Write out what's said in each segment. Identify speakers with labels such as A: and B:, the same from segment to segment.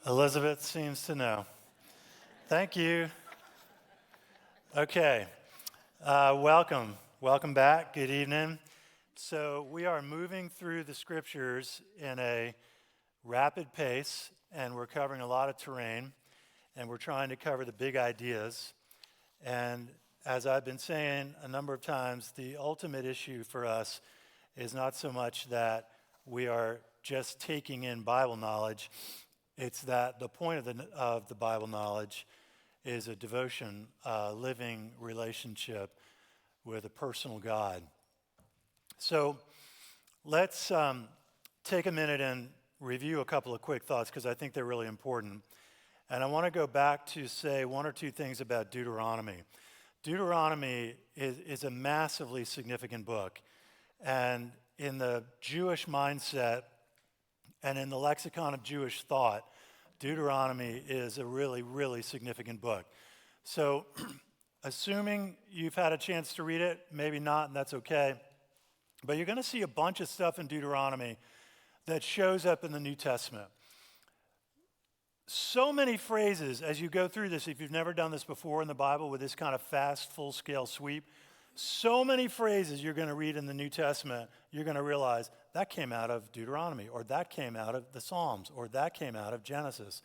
A: Elizabeth seems to know. Thank you. Okay, welcome. Welcome back. Good evening. So we are moving through the scriptures in a rapid pace, and we're covering a lot of terrain, and we're trying to cover the big ideas. And as I've been saying a number of times, the ultimate issue for us is not so much that we are just taking in Bible knowledge. It's that the point of the Bible knowledge is a devotion, a living relationship with a personal God. So let's take a minute and review a couple of quick thoughts because I think they're really important. And I want to go back to say one or two things about Deuteronomy. Deuteronomy is a massively significant book. And in the Jewish mindset, and in the lexicon of Jewish thought, Deuteronomy is a really, really significant book. So, assuming you've had a chance to read it, maybe not, and that's okay. But you're going to see a bunch of stuff in Deuteronomy that shows up in the New Testament. So many phrases as you go through this, if you've never done this before in the Bible with this kind of fast, full-scale sweep, so many phrases you're going to read in the New Testament, you're going to realize that came out of Deuteronomy, or that came out of the Psalms, or that came out of Genesis.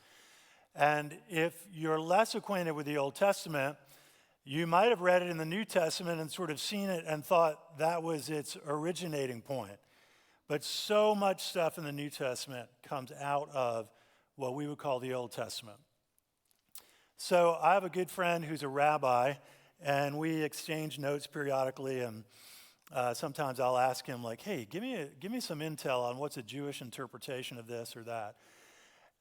A: And if you're less acquainted with the Old Testament, you might have read it in the New Testament and sort of seen it and thought that was its originating point. But so much stuff in the New Testament comes out of what we would call the Old Testament. So I have a good friend who's a rabbi, and we exchange notes periodically, and sometimes I'll ask him, like, hey, give me some intel on what's a Jewish interpretation of this or that.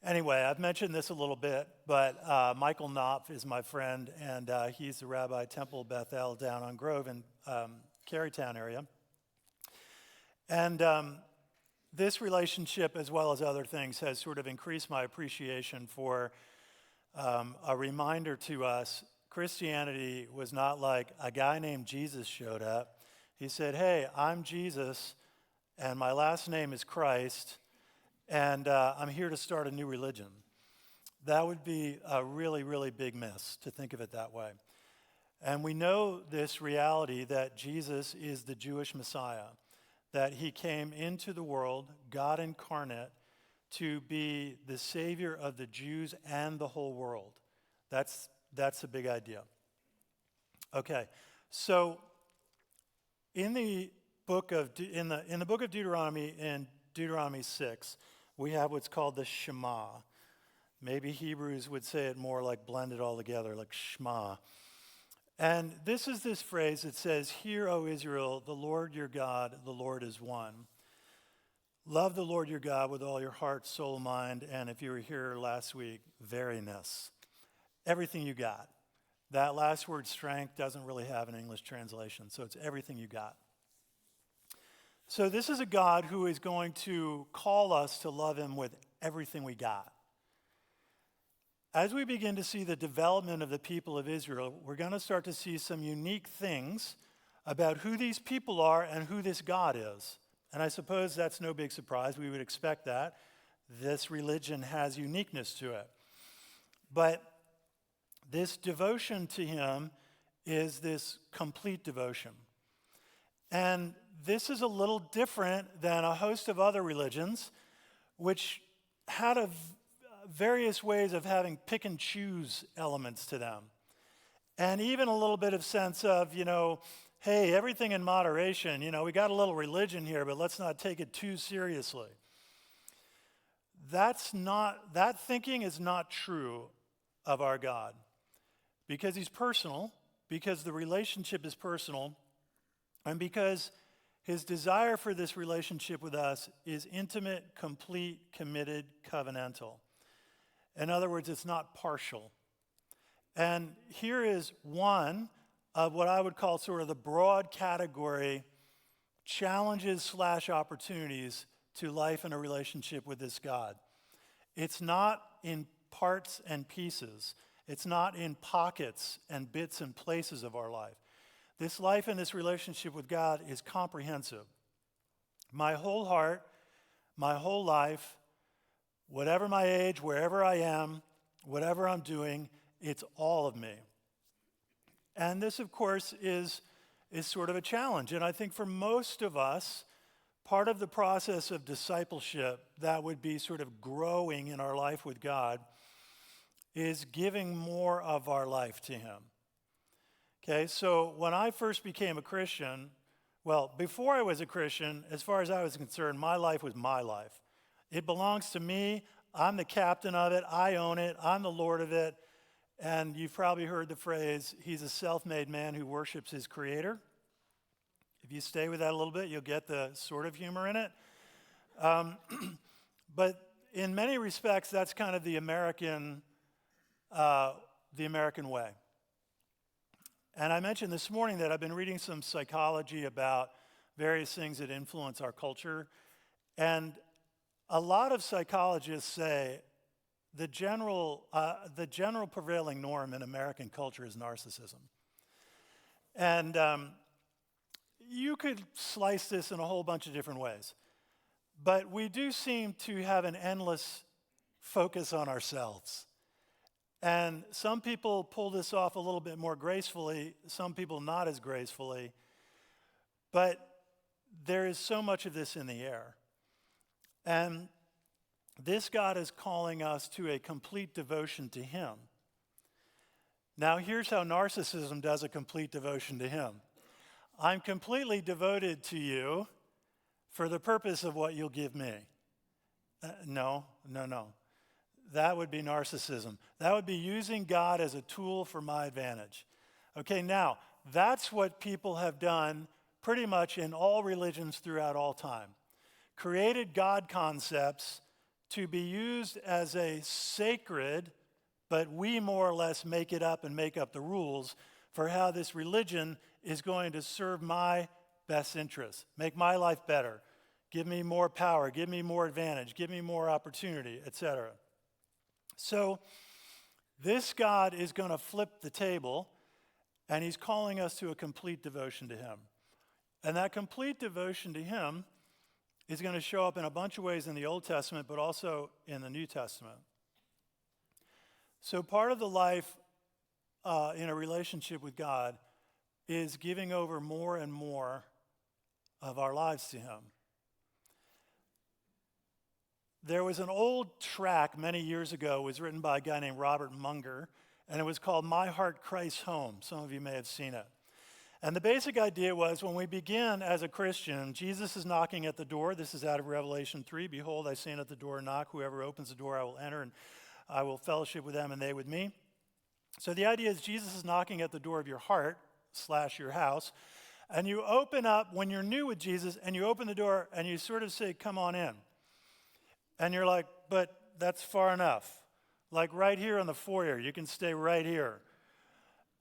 A: Anyway, I've mentioned this a little bit, but Michael Knopf is my friend, and he's the rabbi at Temple Bethel down on Grove in Carytown area. And this relationship, as well as other things, has sort of increased my appreciation for a reminder to us. Christianity was not like a guy named Jesus showed up. He said, hey, I'm Jesus, and my last name is Christ, and I'm here to start a new religion. That would be a really, really big miss to think of it that way. And we know this reality that Jesus is the Jewish Messiah, that he came into the world, God incarnate, to be the Savior of the Jews and the whole world. That's a big idea. Okay, so in the book of Deuteronomy, in Deuteronomy 6, we have what's called the Shema. Maybe Hebrews would say it more like blend it all together, like Shema. And this is this phrase that says, "Hear, O Israel, the Lord your God, the Lord is one. Love the Lord your God with all your heart, soul, mind," and if you were here last week, veriness. Everything you got. That last word, strength, doesn't really have an English translation, so it's everything you got. So this is a God who is going to call us to love him with everything we got. As we begin to see the development of the people of Israel, we're going to start to see some unique things about who these people are and who this God is. And I suppose that's no big surprise. We would expect that. This religion has uniqueness to it. But this devotion to him is this complete devotion. And this is a little different than a host of other religions, which had various ways of having pick and choose elements to them. And even a little bit of sense of, hey, everything in moderation. We got a little religion here, but let's not take it too seriously. That thinking is not true of our God. Because he's personal, because the relationship is personal, and because his desire for this relationship with us is intimate, complete, committed, covenantal. In other words, it's not partial. And here is one of what I would call sort of the broad category challenges / opportunities to life in a relationship with this God. It's not in parts and pieces. It's not in pockets and bits and places of our life. This life and this relationship with God is comprehensive. My whole heart, my whole life, Whatever my age, wherever I am, whatever I'm doing, it's all of me. And this, of course, is sort of a challenge. And I think for most of us, part of the process of discipleship that would be sort of growing in our life with God is giving more of our life to him. Okay, so when I first became a Christian, well, before I was a Christian, as far as I was concerned, my life was my life. It belongs to me. I'm the captain of it. I own it. I'm the Lord of it. And you've probably heard the phrase, he's a self-made man who worships his creator. If you stay with that a little bit, you'll get the sort of humor in it. But in many respects, that's kind of the American way. And I mentioned this morning that I've been reading some psychology about various things that influence our culture. And a lot of psychologists say the general prevailing norm in American culture is narcissism. And you could slice this in a whole bunch of different ways. But we do seem to have an endless focus on ourselves. And some people pull this off a little bit more gracefully, some people not as gracefully. But there is so much of this in the air. And this God is calling us to a complete devotion to him. Now, here's how narcissism does a complete devotion to him. I'm completely devoted to you for the purpose of what you'll give me. No. That would be narcissism. That would be using God as a tool for my advantage. Okay, now, that's what people have done pretty much in all religions throughout all time. Created God concepts to be used as a sacred, but we more or less make it up and make up the rules for how this religion is going to serve my best interests, make my life better, give me more power, give me more advantage, give me more opportunity, etc. So this God is going to flip the table, and he's calling us to a complete devotion to him. And that complete devotion to him is going to show up in a bunch of ways in the Old Testament, but also in the New Testament. So part of the life in a relationship with God is giving over more and more of our lives to him. There was an old tract many years ago, it was written by a guy named Robert Munger, and it was called My Heart Christ's Home. Some of you may have seen it. And the basic idea was when we begin as a Christian, Jesus is knocking at the door. This is out of Revelation 3. Behold, I stand at the door and knock. Whoever opens the door, I will enter, and I will fellowship with them and they with me. So the idea is Jesus is knocking at the door of your heart / your house. And you open up, when you're new with Jesus, and you open the door and you sort of say, come on in. And you're like, but that's far enough. Like right here in the foyer, you can stay right here.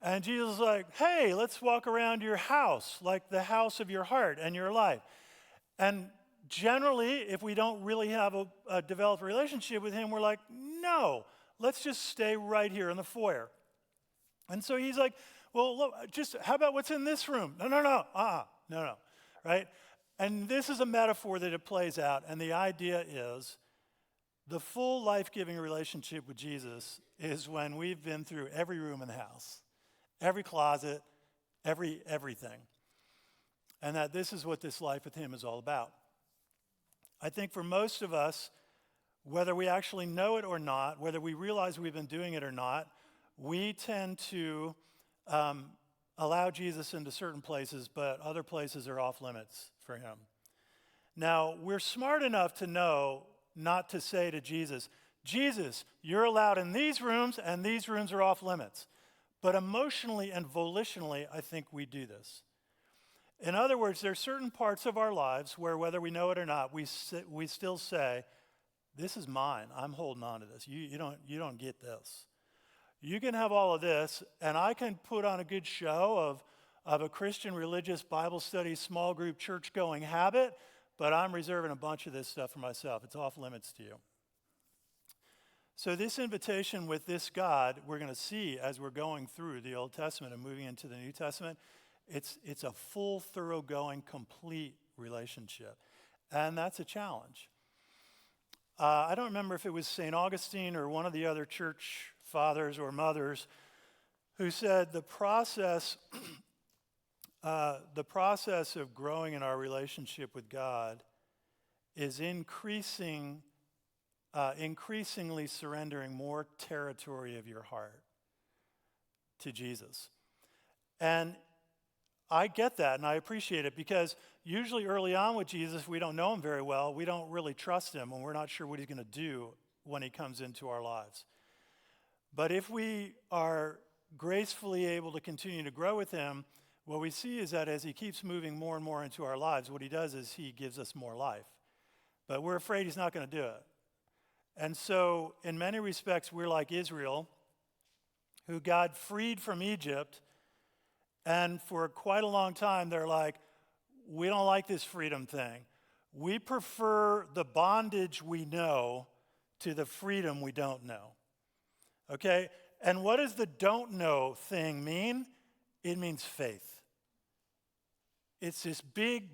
A: And Jesus is like, hey, let's walk around your house, like the house of your heart and your life. And generally, if we don't really have a developed relationship with him, we're like, no, let's just stay right here in the foyer. And so he's like, well, look, just how about what's in this room? No, right? And this is a metaphor that it plays out, and the idea is the full life-giving relationship with Jesus is when we've been through every room in the house, every closet, everything. And that this is what this life with him is all about. I think for most of us, whether we actually know it or not, whether we realize we've been doing it or not, we tend to allow Jesus into certain places, but other places are off limits for him. Now, we're smart enough to know not to say to Jesus, Jesus, you're allowed in these rooms, and these rooms are off limits. But emotionally and volitionally, I think we do this. In other words, there are certain parts of our lives where, whether we know it or not, we still say, this is mine. I'm holding on to this. You don't get this. You can have all of this, and I can put on a good show of a Christian religious Bible study, small group, church-going habit, but I'm reserving a bunch of this stuff for myself. It's off limits to you. So this invitation with this God, we're going to see as we're going through the Old Testament and moving into the New Testament, it's a full, thoroughgoing, complete relationship. And that's a challenge. I don't remember if it was St. Augustine or one of the other church fathers or mothers who said the process of growing in our relationship with God is increasingly surrendering more territory of your heart to Jesus. And I get that and I appreciate it because usually early on with Jesus, if we don't know him very well, we don't really trust him and we're not sure what he's going to do when he comes into our lives. But if we are gracefully able to continue to grow with him, what we see is that as he keeps moving more and more into our lives, what he does is he gives us more life. But we're afraid he's not going to do it. And so in many respects, we're like Israel, who God freed from Egypt. And for quite a long time, they're like, we don't like this freedom thing. We prefer the bondage we know to the freedom we don't know. Okay? And what does the don't know thing mean? It means faith. It's this big,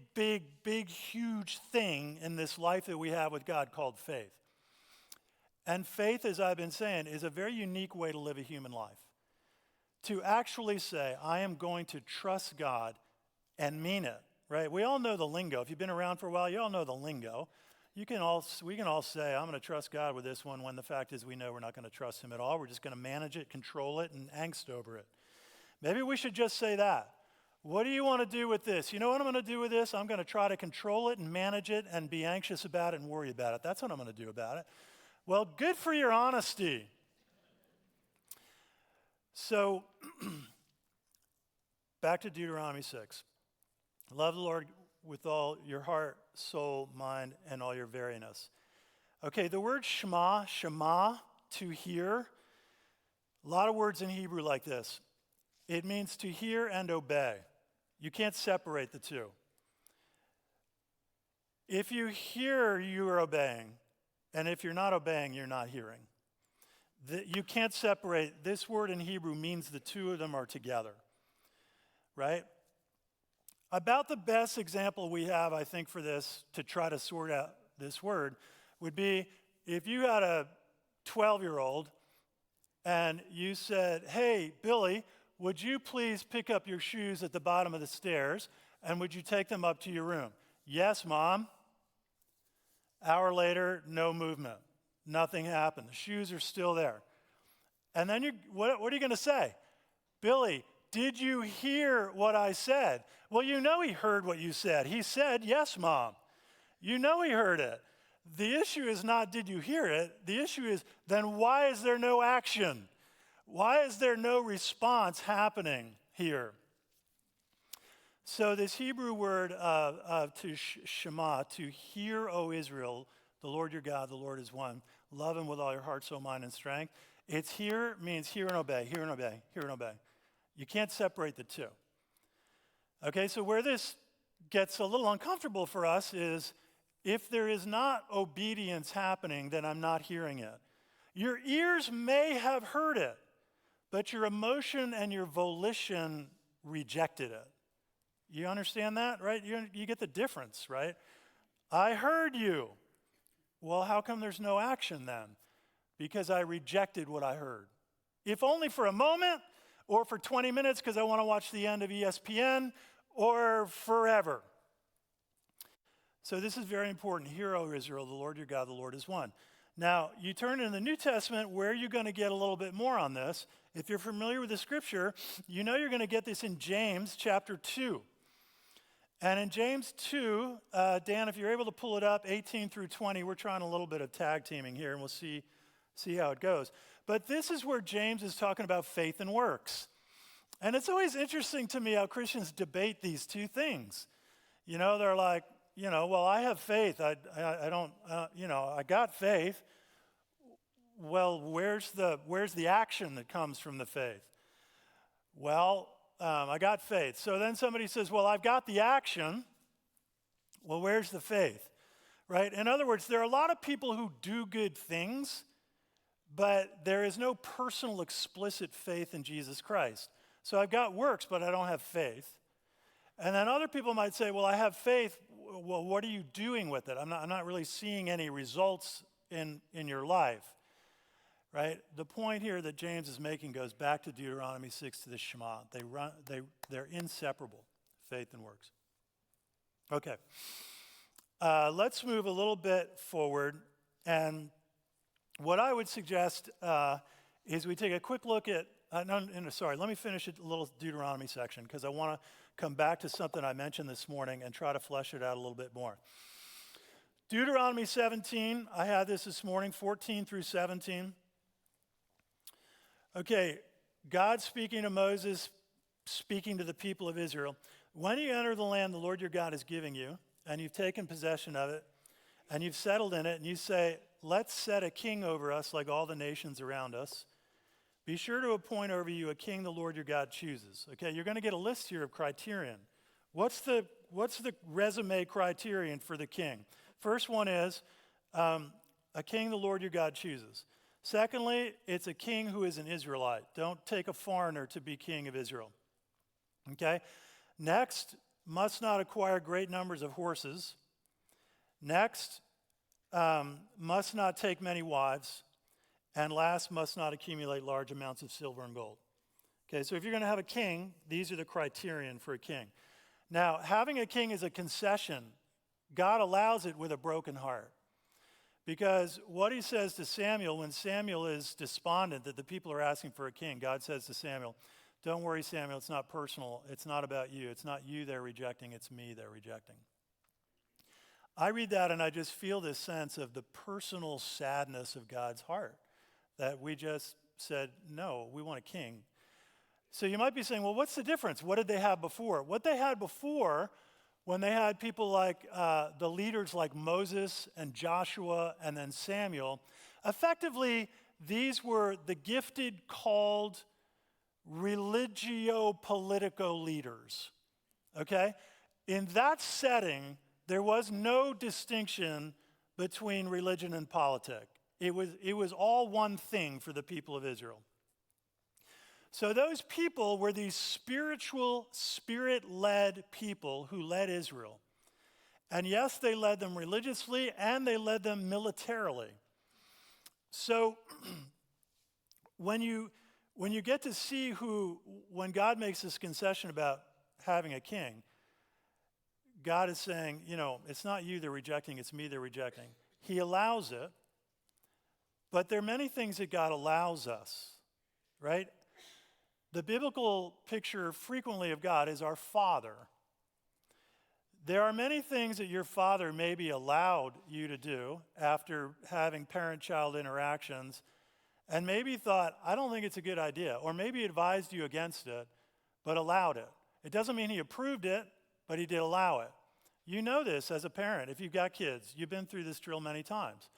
A: huge thing in this life that we have with God called faith. And faith, as I've been saying, is a very unique way to live a human life. To actually say, I am going to trust God and mean it, right? We all know the lingo. If you've been around for a while, you all know the lingo. We can all say, I'm going to trust God with this one, when the fact is we know we're not going to trust him at all. We're just going to manage it, control it, and angst over it. Maybe we should just say that. What do you want to do with this? You know what I'm going to do with this? I'm going to try to control it and manage it and be anxious about it and worry about it. That's what I'm going to do about it. Well, good for your honesty. So, back to Deuteronomy 6. Love the Lord with all your heart, soul, mind, and all your veryness. Okay, the word Shema, to hear, a lot of words in Hebrew like this. It means to hear and obey. You can't separate the two. If you hear, you are obeying. And if you're not obeying, you're not hearing. You can't separate. This word in Hebrew means the two of them are together, right? About the best example we have, I think, for this, to try to sort out this word, would be if you had a 12-year-old and you said, hey, Billy, would you please pick up your shoes at the bottom of the stairs and would you take them up to your room? Yes, Mom. Hour later, no movement. Nothing happened. The shoes are still there. And then what are you going to say? Billy, did you hear what I said? Well, you know he heard what you said. He said, yes, Mom. You know he heard it. The issue is not did you hear it. The issue is then why is there no action? Why is there no response happening here? So this Hebrew word to Shema, to hear, O Israel, the Lord your God, the Lord is one. Love him with all your heart, soul, mind, and strength. It's hear means hear and obey, hear and obey, hear and obey. You can't separate the two. Okay, so where this gets a little uncomfortable for us is if there is not obedience happening, then I'm not hearing it. Your ears may have heard it, but your emotion and your volition rejected it. You understand that, right? You get the difference, right? I heard you. Well, how come there's no action then? Because I rejected what I heard. If only for a moment, or for 20 minutes because I want to watch the end of ESPN, or forever. So this is very important. Hear, O Israel, the Lord your God, the Lord is one. Now, you turn in the New Testament where you're going to get a little bit more on this. If you're familiar with the scripture, you know you're going to get this in James chapter 2. And in James 2, Dan, if you're able to pull it up, 18 through 20, we're trying a little bit of tag teaming here, and we'll see how it goes. But this is where James is talking about faith and works. And it's always interesting to me how Christians debate these two things. You know, they're like, well, I have faith. I got faith. Well, where's the action that comes from the faith? Well, I got faith. So then somebody says, well, I've got the action. Well, where's the faith? Right? In other words, there are a lot of people who do good things, but there is no personal explicit faith in Jesus Christ. So I've got works, but I don't have faith. And then other people might say, well, I have faith. Well, what are you doing with it? I'm not really seeing any results in your life, right? The point here that James is making goes back to Deuteronomy 6 to the Shema. They're inseparable, faith and works. Okay. Let's move a little bit forward. And what I would suggest is we take a quick look at, let me finish a little Deuteronomy section because I want to come back to something I mentioned this morning and try to flesh it out a little bit more. Deuteronomy 17, I had this morning, 14 through 17. Okay, God speaking to Moses, speaking to the people of Israel. When you enter the land the Lord your God is giving you, and you've taken possession of it, and you've settled in it, and you say, let's set a king over us like all the nations around us, be sure to appoint over you a king the Lord your God chooses. Okay, you're going to get a list here of criterion. What's the resume criterion for the king? First one is a king the Lord your God chooses. Secondly, it's a king who is an Israelite. Don't take a foreigner to be king of Israel. Okay? Next, must not acquire great numbers of horses. Next, must not take many wives. And last, must not accumulate large amounts of silver and gold. Okay, so if you're going to have a king, these are the criterion for a king. Now, having a king is a concession. God allows it with a broken heart. Because what he says to Samuel, when Samuel is despondent that the people are asking for a king, God says to Samuel, don't worry, Samuel, it's not personal. It's not about you. It's not you they're rejecting. It's me they're rejecting. I read that and I just feel this sense of the personal sadness of God's heart, that we just said, no, we want a king. So you might be saying, well, what's the difference? What did they have before? What they had before, when they had people like the leaders like Moses and Joshua and then Samuel, effectively, these were the gifted, called religio-politico leaders, okay? In that setting, there was no distinction between religion and politics. It was all one thing for the people of Israel. So those people were these spiritual, spirit-led people who led Israel. And yes, they led them religiously and they led them militarily. So when you get to see when God makes this concession about having a king, God is saying, it's not you they're rejecting, it's me they're rejecting. He allows it, but there are many things that God allows us, right? The biblical picture frequently of God is our Father. There are many things that your father maybe allowed you to do after having parent-child interactions, and maybe thought, I don't think it's a good idea, or maybe advised you against it, but allowed it. It doesn't mean he approved it, but he did allow it. You know this as a parent. If you've got kids, you've been through this drill many times.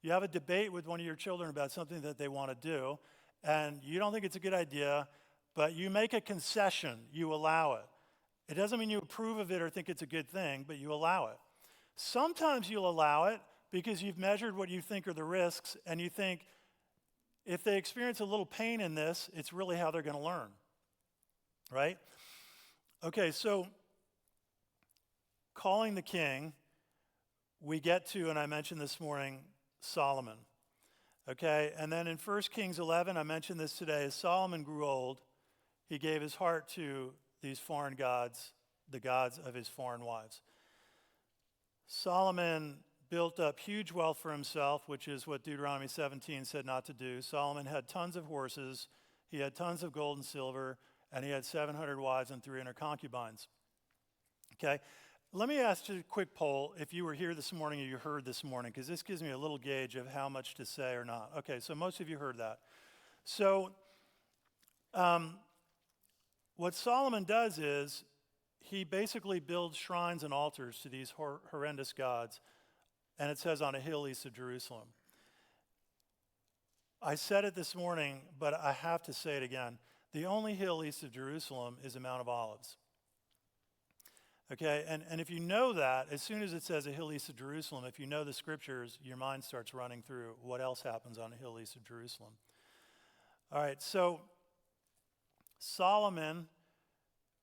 A: You have a debate with one of your children about something that they want to do, and you don't think it's a good idea, but you make a concession, you allow it. It doesn't mean you approve of it or think it's a good thing, but you allow it. Sometimes you'll allow it because you've measured what you think are the risks, and you think, if they experience a little pain in this, it's really how they're going to learn, right? Okay, so calling the king, we get to, and I mentioned this morning, Solomon. Okay, and then in 1 Kings 11, I mentioned this today, as Solomon grew old, he gave his heart to these foreign gods, the gods of his foreign wives. Solomon built up huge wealth for himself, which is what Deuteronomy 17 said not to do. Solomon had tons of horses, he had tons of gold and silver, and he had 700 wives and 300 concubines. Okay, let me ask you a quick poll if you were here this morning or you heard this morning, because this gives me a little gauge of how much to say or not. Okay, so most of you heard that. So what Solomon does is he basically builds shrines and altars to these horrendous gods, and it says on a hill east of Jerusalem. I said it this morning, but I have to say it again. The only hill east of Jerusalem is the Mount of Olives. Okay, and if you know that, as soon as it says a hill east of Jerusalem, if you know the scriptures, your mind starts running through what else happens on a hill east of Jerusalem. All right, so Solomon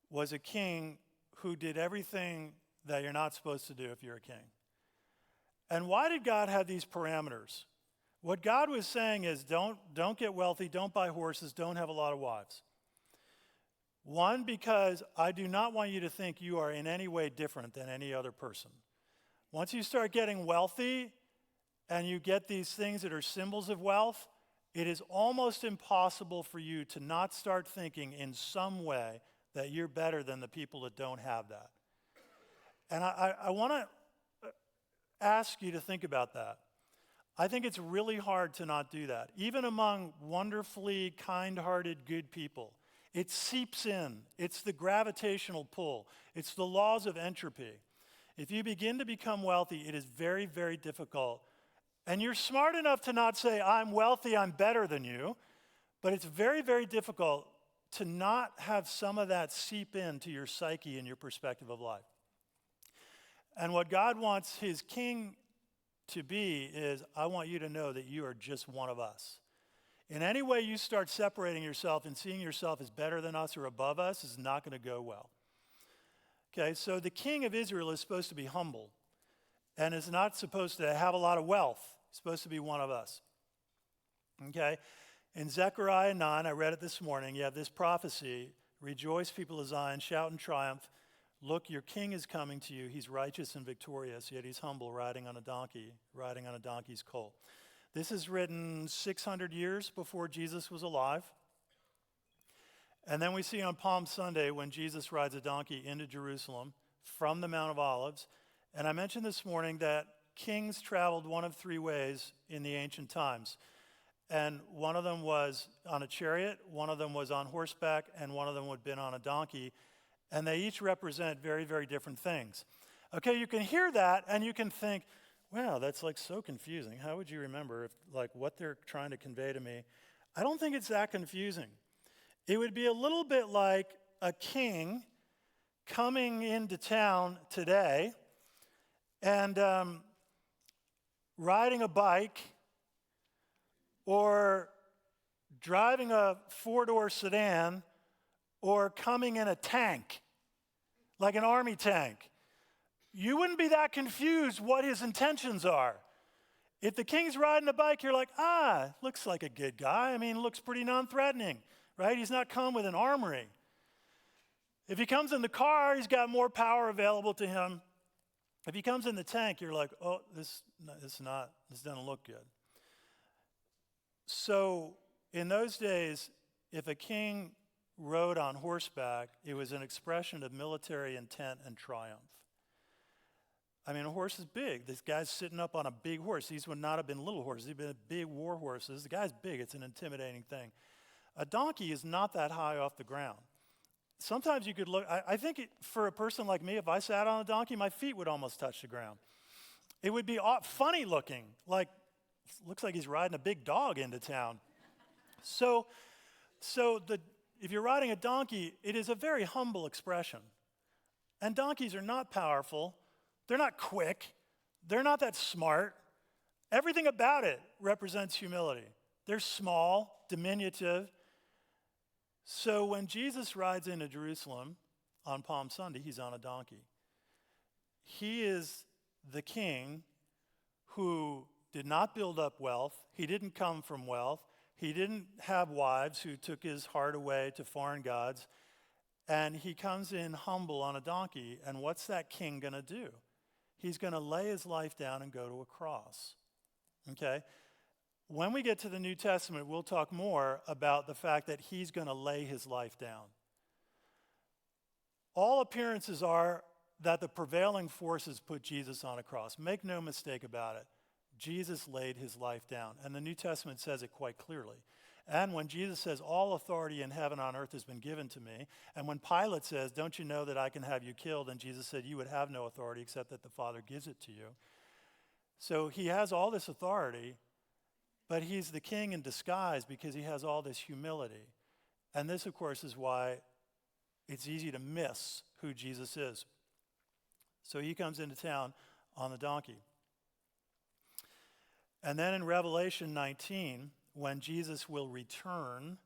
A: was a king who did everything that you're not supposed to do if you're a king. And why did God have these parameters? What God was saying is don't get wealthy, don't buy horses, don't have a lot of wives. One, because I do not want you to think you are in any way different than any other person. Once you start getting wealthy and you get these things that are symbols of wealth, it is almost impossible for you to not start thinking in some way that you're better than the people that don't have that. And I want to ask you to think about that. I think it's really hard to not do that. Even among wonderfully kind-hearted, good people, it seeps in. It's the gravitational pull. It's the laws of entropy. If you begin to become wealthy, it is very, very difficult. And you're smart enough to not say, I'm wealthy, I'm better than you. But it's very, very difficult to not have some of that seep into your psyche and your perspective of life. And what God wants his king to be is, I want you to know that you are just one of us. In any way you start separating yourself and seeing yourself as better than us or above us is not going to go well. Okay, so the king of Israel is supposed to be humble and is not supposed to have a lot of wealth. He's supposed to be one of us. Okay, in Zechariah 9, I read it this morning, you have this prophecy, rejoice people of Zion, shout in triumph, look, your king is coming to you. He's righteous and victorious, yet he's humble, riding on a donkey's colt. This is written 600 years before Jesus was alive. And then we see on Palm Sunday when Jesus rides a donkey into Jerusalem from the Mount of Olives. And I mentioned this morning that kings traveled one of three ways in the ancient times. And one of them was on a chariot, one of them was on horseback, and one of them would have been on a donkey. And they each represent very, very different things. Okay, you can hear that and you can think, wow, that's like so confusing. How would you remember what they're trying to convey to me? I don't think it's that confusing. It would be a little bit like a king coming into town today and riding a bike or driving a four-door sedan or coming in a tank, like an army tank. You wouldn't be that confused what his intentions are. If the king's riding a bike, you're like, looks like a good guy. I mean, looks pretty non-threatening, right? He's not come with an armory. If he comes in the car, he's got more power available to him. If he comes in the tank, you're like, oh, this doesn't look good. So in those days, if a king rode on horseback, it was an expression of military intent and triumph. I mean, a horse is big. This guy's sitting up on a big horse. These would not have been little horses. They've been big war horses. The guy's big. It's an intimidating thing. A donkey is not that high off the ground. Sometimes you could look, I think for a person like me, if I sat on a donkey, my feet would almost touch the ground. It would be funny looking, looks like he's riding a big dog into town. So if you're riding a donkey, it is a very humble expression. And donkeys are not powerful. They're not quick. They're not that smart. Everything about it represents humility. They're small, diminutive. So when Jesus rides into Jerusalem on Palm Sunday, he's on a donkey. He is the king who did not build up wealth. He didn't come from wealth. He didn't have wives who took his heart away to foreign gods. And he comes in humble on a donkey. And what's that king going to do? He's going to lay his life down and go to a cross. Okay? When we get to the New Testament, we'll talk more about the fact that he's going to lay his life down. All appearances are that the prevailing forces put Jesus on a cross. Make no mistake about it. Jesus laid his life down. And the New Testament says it quite clearly. And when Jesus says, all authority in heaven and on earth has been given to me, and when Pilate says, don't you know that I can have you killed? And Jesus said, you would have no authority except that the Father gives it to you. So he has all this authority, but he's the king in disguise because he has all this humility. And this, of course, is why it's easy to miss who Jesus is. So he comes into town on the donkey. And then in Revelation 19, when Jesus will return,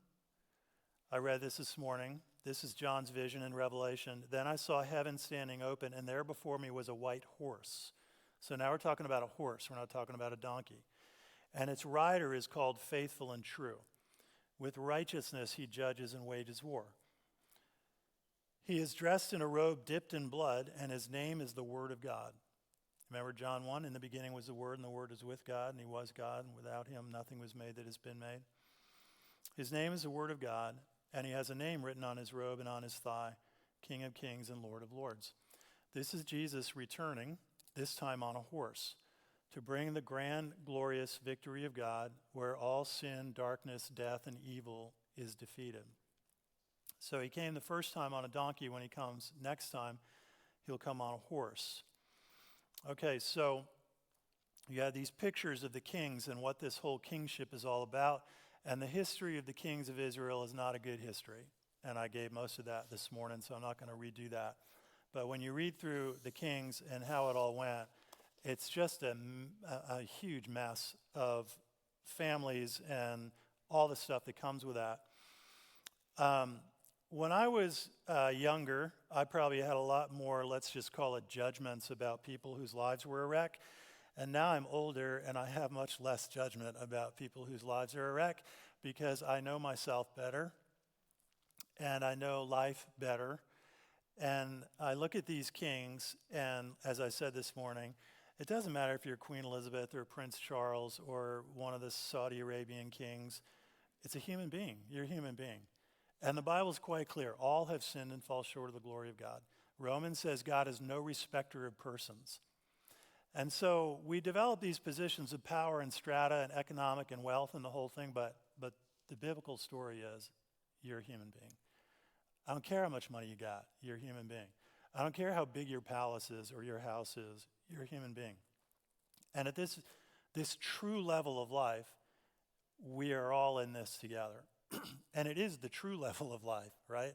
A: I read this morning. This is John's vision in Revelation. Then I saw heaven standing open, and there before me was a white horse. So now we're talking about a horse. We're not talking about a donkey. and its rider is called Faithful and True. With righteousness he judges and wages war. He is dressed in a robe dipped in blood, and his name is the Word of God. Remember John 1, in the beginning was the Word, and the Word was with God, and he was God, and without him nothing was made that has been made. His name is the Word of God, and he has a name written on his robe and on his thigh, King of Kings and Lord of Lords. This is Jesus returning, this time on a horse, to bring the grand, glorious victory of God, where all sin, darkness, death, and evil is defeated. So he came the first time on a donkey. When he comes next time, he'll come on a horse. Okay, so you have these pictures of the kings and what this whole kingship is all about. And the history of the kings of Israel is not a good history. And I gave most of that this morning, so I'm not going to redo that. But when you read through the kings and how it all went, it's just a huge mess of families and all the stuff that comes with that. When I was younger, I probably had a lot more, let's just call it judgments about people whose lives were a wreck. And now I'm older and I have much less judgment about people whose lives are a wreck because I know myself better and I know life better. And I look at these kings, and as I said this morning, it doesn't matter if you're Queen Elizabeth or Prince Charles or one of the Saudi Arabian kings. It's a human being. You're a human being. And the Bible's quite clear. All have sinned and fall short of the glory of God. Romans says God is no respecter of persons. And so we develop these positions of power and strata and economic and wealth and the whole thing, but the biblical story is you're a human being. I don't care how much money you got, you're a human being. I don't care how big your palace is or your house is, you're a human being. And at this true level of life, we are all in this together. And it is the true level of life, right?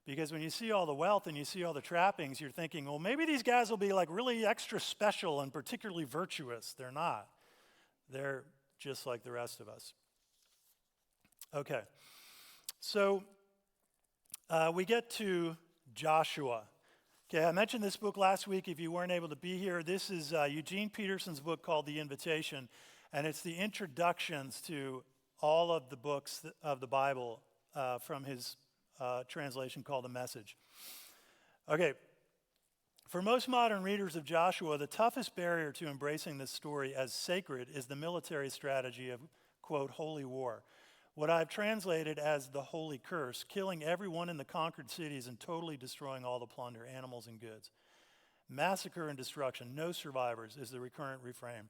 A: Because when you see all the wealth and you see all the trappings, you're thinking, well, maybe these guys will be like really extra special and particularly virtuous. They're not. They're just like the rest of us. Okay, so we get to Joshua. Okay, I mentioned this book last week. If you weren't able to be here, this is Eugene Peterson's book called The Invitation, and it's the introductions to all of the books of the Bible from his translation called The Message. Okay, for most modern readers of Joshua, the toughest barrier to embracing this story as sacred is the military strategy of, quote, holy war. What I've translated as the holy curse, killing everyone in the conquered cities and totally destroying all the plunder, animals and goods. Massacre and destruction, no survivors is the recurrent refrain.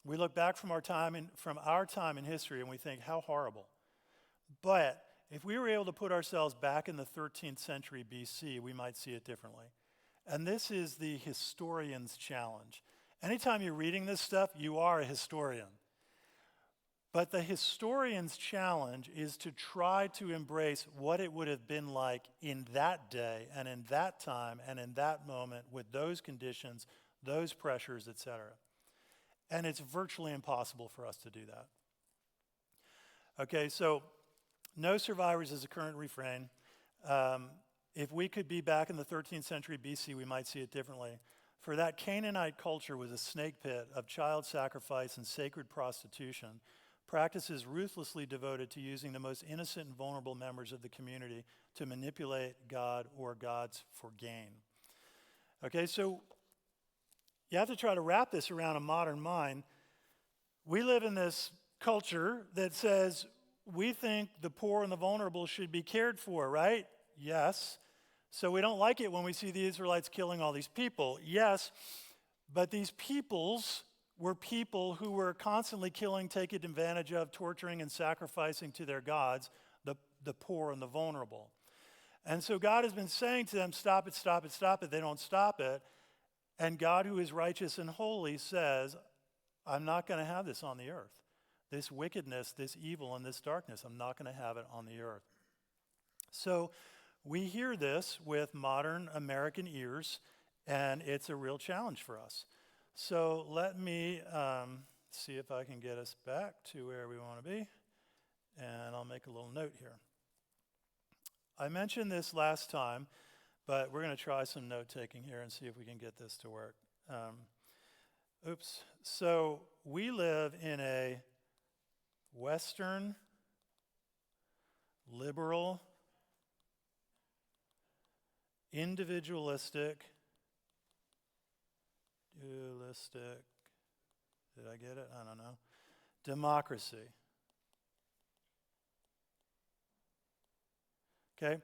A: We look back from our time in history and we think, how horrible. But if we were able to put ourselves back in the 13th century BC, we might see it differently. And this is the historian's challenge. Anytime you're reading this stuff, you are a historian. But the historian's challenge is to try to embrace what it would have been like in that day and in that time and in that moment with those conditions, those pressures, etc. And it's virtually impossible for us to do that. Okay, so no survivors is a current refrain. If we could be back in the 13th century BC, we might see it differently. For that Canaanite culture was a snake pit of child sacrifice and sacred prostitution, practices ruthlessly devoted to using the most innocent and vulnerable members of the community to manipulate God or gods for gain. Okay, so you have to try to wrap this around a modern mind. We live in this culture that says we think the poor and the vulnerable should be cared for, right? Yes. So we don't like it when we see the Israelites killing all these people. Yes, but these peoples were people who were constantly killing, taking advantage of, torturing, and sacrificing to their gods, the poor and the vulnerable. And so God has been saying to them, stop it, stop it, stop it. They don't stop it. And God, who is righteous and holy, says, I'm not going to have this on the earth. This wickedness, this evil, and this darkness, I'm not going to have it on the earth. So we hear this with modern American ears, and it's a real challenge for us. So let me see if I can get us back to where we want to be, and I'll make a little note here. I mentioned this last time, but we're going to try some note-taking here and see if we can get this to work. Oops. So we live in a Western, liberal, individualistic, did I get it? I don't know. Democracy. Okay?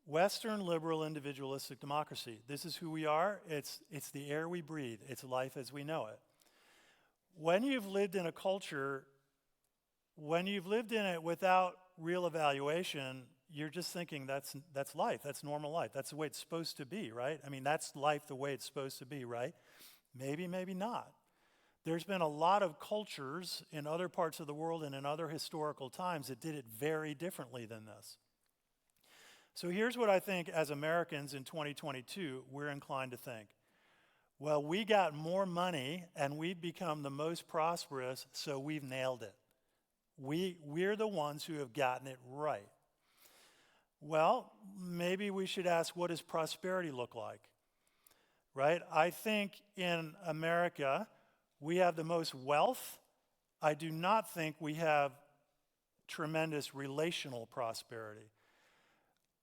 A: Western, liberal, individualistic democracy. This is who we are. It's the air we breathe. It's life as we know it. When you've lived in a culture, when you've lived in it without real evaluation, you're just thinking that's life. That's normal life. That's the way it's supposed to be, right? I mean, that's life the way it's supposed to be, right? Maybe, maybe not. There's been a lot of cultures in other parts of the world and in other historical times that did it very differently than this. So here's what I think as Americans in 2022, we're inclined to think. Well, we got more money and we've become the most prosperous, so we've nailed it. We're the ones who have gotten it right. Well, maybe we should ask, what does prosperity look like? Right? I think in America, we have the most wealth. I do not think we have tremendous relational prosperity.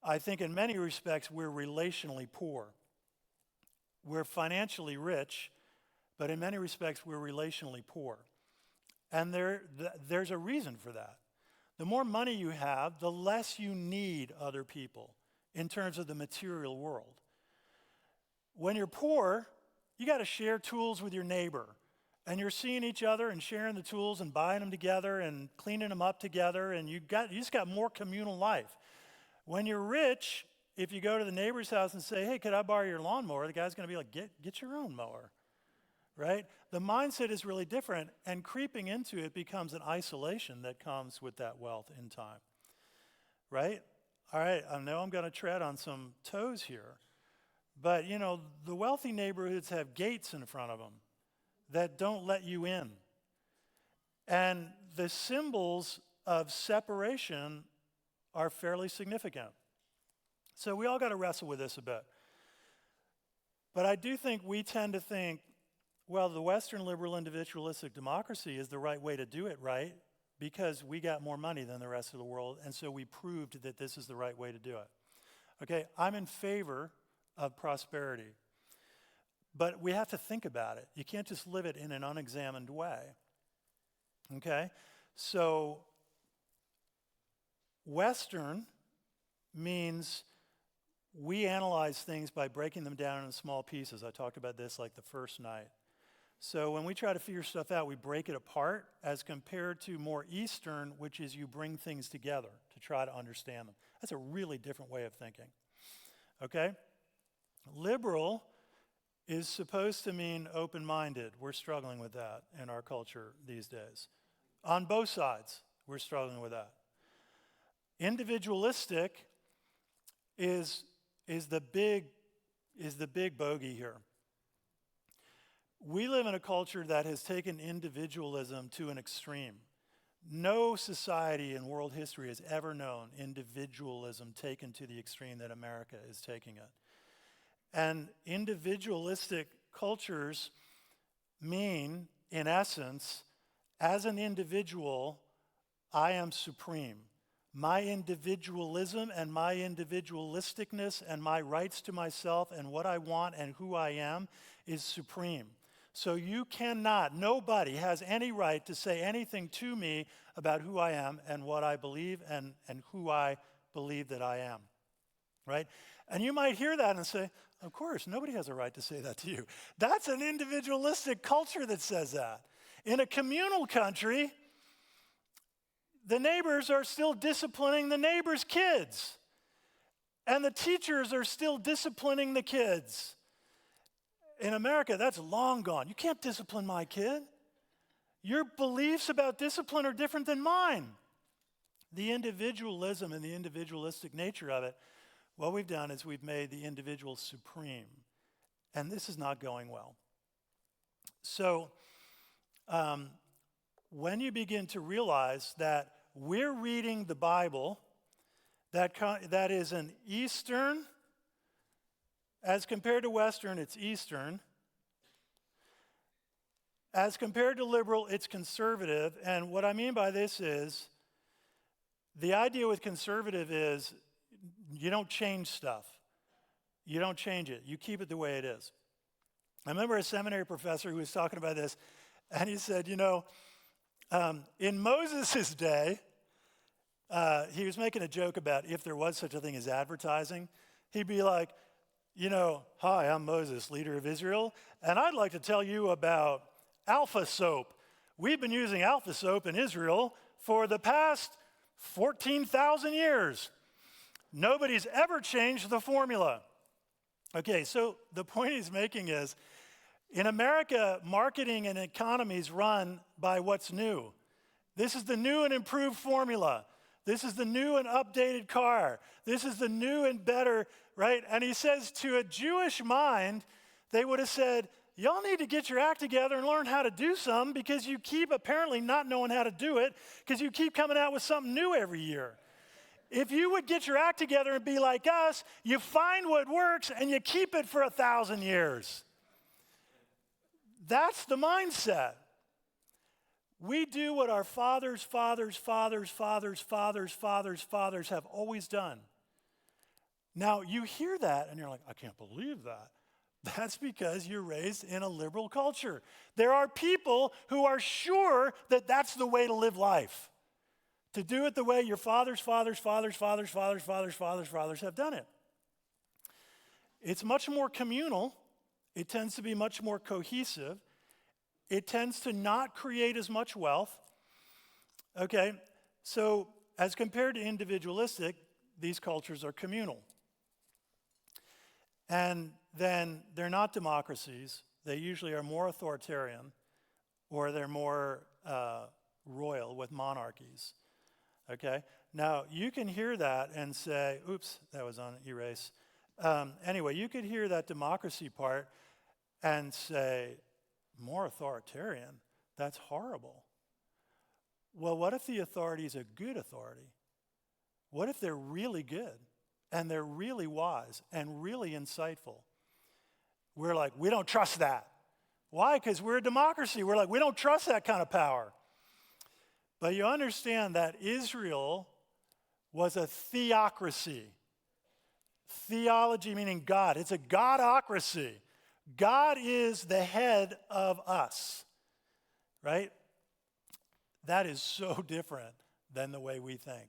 A: I think in many respects, we're relationally poor. We're financially rich, but in many respects, we're relationally poor. And there's a reason for that. The more money you have, the less you need other people in terms of the material world. When you're poor, you got to share tools with your neighbor. And you're seeing each other and sharing the tools and buying them together and cleaning them up together, and you just got more communal life. When you're rich, if you go to the neighbor's house and say, hey, could I borrow your lawnmower? The guy's going to be like, get your own mower, right? The mindset is really different, and creeping into it becomes an isolation that comes with that wealth in time, right? All right, I know I'm going to tread on some toes here, but, you know, the wealthy neighborhoods have gates in front of them that don't let you in. And the symbols of separation are fairly significant. So we all got to wrestle with this a bit. But I do think we tend to think, well, the Western liberal individualistic democracy is the right way to do it, right? Because we got more money than the rest of the world, and so we proved that this is the right way to do it. Okay, I'm in favor of prosperity. But we have to think about it. You can't just live it in an unexamined way. Okay? So Western means we analyze things by breaking them down into small pieces. I talked about this like the first night. So when we try to figure stuff out, we break it apart as compared to more Eastern, which is you bring things together to try to understand them. That's a really different way of thinking. Okay? Liberal is supposed to mean open-minded. We're struggling with that in our culture these days. On both sides, we're struggling with that. Individualistic is the big bogey here. We live in a culture that has taken individualism to an extreme. No society in world history has ever known individualism taken to the extreme that America is taking it. And individualistic cultures mean, in essence, as an individual, I am supreme. My individualism and my individualisticness and my rights to myself and what I want and who I am is supreme. So you cannot, nobody has any right to say anything to me about who I am and what I believe and who I believe that I am, right? And you might hear that and say, of course, nobody has a right to say that to you. That's an individualistic culture that says that. In a communal country, the neighbors are still disciplining the neighbors' kids. And the teachers are still disciplining the kids. In America, that's long gone. You can't discipline my kid. Your beliefs about discipline are different than mine. The individualism and the individualistic nature of it, what we've done is we've made the individual supreme. And this is not going well. So when you begin to realize that we're reading the Bible that is an Eastern, as compared to Western, it's Eastern. As compared to liberal, it's conservative. And what I mean by this is, the idea with conservative is you don't change stuff. You don't change it. You keep it the way it is. I remember a seminary professor who was talking about this, and he said, in Moses' day, he was making a joke about if there was such a thing as advertising. He'd be like, hi, I'm Moses, leader of Israel, and I'd like to tell you about Alpha Soap. We've been using Alpha Soap in Israel for the past 14,000 years. Nobody's ever changed the formula. Okay, so the point he's making is, in America, marketing and economies run by what's new. This is the new and improved formula. This is the new and updated car. This is the new and better, right? And he says to a Jewish mind, they would have said, y'all need to get your act together and learn how to do something because you keep apparently not knowing how to do it because you keep coming out with something new every year. If you would get your act together and be like us, you find what works and you keep it for 1,000 years. That's the mindset. We do what our fathers have always done. Now, you hear that and you're like, I can't believe that. That's because you're raised in a liberal culture. There are people who are sure that that's the way to live life. To do it the way your fathers have done it. It's much more communal. It tends to be much more cohesive. It tends to not create as much wealth. Okay, so as compared to individualistic, these cultures are communal. And then they're not democracies. They usually are more authoritarian, or they're more royal with monarchies. Okay? Now, you can hear that and say, oops, that was on erase. Anyway, you could hear that democracy part and say, more authoritarian? That's horrible. Well, what if the authority is a good authority? What if they're really good and they're really wise and really insightful? We're like, we don't trust that. Why? Because we're a democracy. We're like, we don't trust that kind of power. But you understand that Israel was a theocracy. Theology meaning God. It's a godocracy. God is the head of us, right? That is so different than the way we think.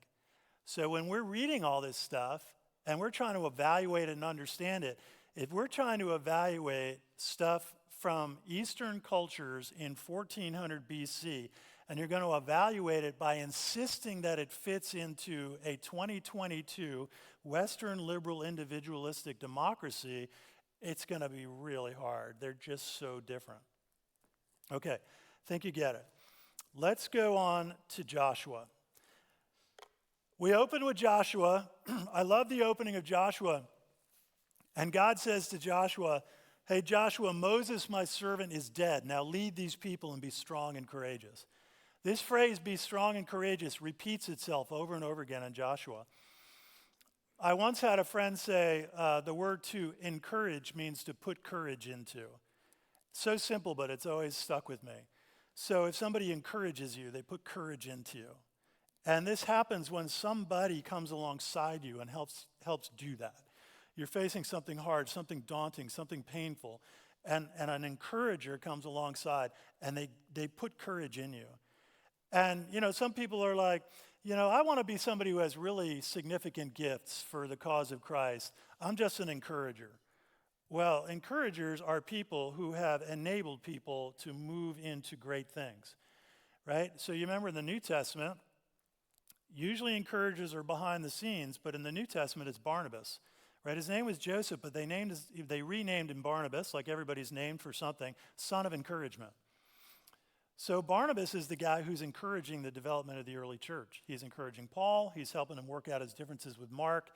A: So when we're reading all this stuff and we're trying to evaluate and understand it, if we're trying to evaluate stuff from Eastern cultures in 1400 BC, and you're going to evaluate it by insisting that it fits into a 2022 Western liberal individualistic democracy, it's going to be really hard. They're just so different. Okay, I think you get it. Let's go on to Joshua. We open with Joshua. I love the opening of Joshua. And God says to Joshua, hey, Joshua, Moses, my servant, is dead. Now lead these people and be strong and courageous. This phrase, be strong and courageous, repeats itself over and over again in Joshua. I once had a friend say the word to encourage means to put courage into. So simple, but it's always stuck with me. So if somebody encourages you, they put courage into you. And this happens when somebody comes alongside you and helps do that. You're facing something hard, something daunting, something painful, and an encourager comes alongside and they put courage in you. And, some people are like, I want to be somebody who has really significant gifts for the cause of Christ. I'm just an encourager. Well, encouragers are people who have enabled people to move into great things, right? So you remember in the New Testament, usually encouragers are behind the scenes, but in the New Testament it's Barnabas, right? His name was Joseph, but they renamed him Barnabas, like everybody's named for something, son of encouragement. So Barnabas is the guy who's encouraging the development of the early church. He's encouraging Paul. He's helping him work out his differences with Mark.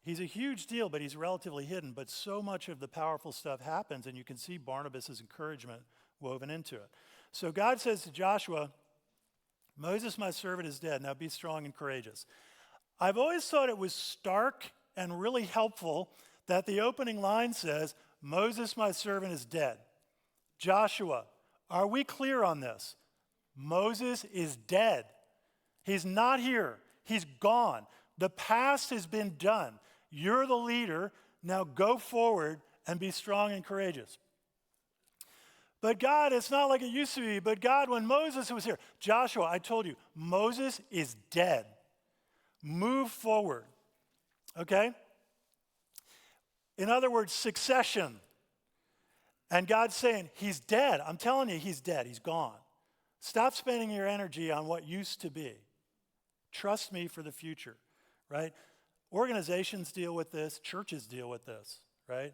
A: He's a huge deal, but he's relatively hidden. But so much of the powerful stuff happens, and you can see Barnabas' encouragement woven into it. So God says to Joshua, Moses, my servant, is dead. Now be strong and courageous. I've always thought it was stark and really helpful that the opening line says, Moses, my servant, is dead. Joshua, Are we clear on this? Moses is dead. He's not here. He's gone. The past has been done. You're the leader. Now go forward and be strong and courageous. But God, it's not like it used to be. But God, when Moses was here, Joshua, I told you, Moses is dead. Move forward. Okay? In other words, succession. And God's saying, he's dead. I'm telling you, he's dead. He's gone. Stop spending your energy on what used to be. Trust me for the future, right? Organizations deal with this. Churches deal with this, right?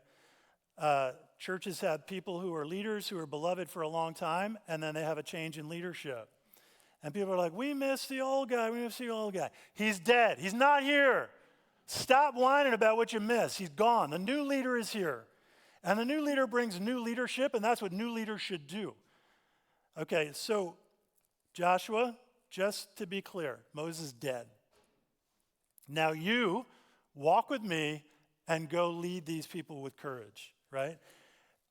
A: Churches have people who are leaders who are beloved for a long time, and then they have a change in leadership. And people are like, we miss the old guy. We miss the old guy. He's dead. He's not here. Stop whining about what you miss. He's gone. The new leader is here. And the new leader brings new leadership, and that's what new leaders should do. Okay, so Joshua, just to be clear, Moses is dead. Now you walk with me and go lead these people with courage, right?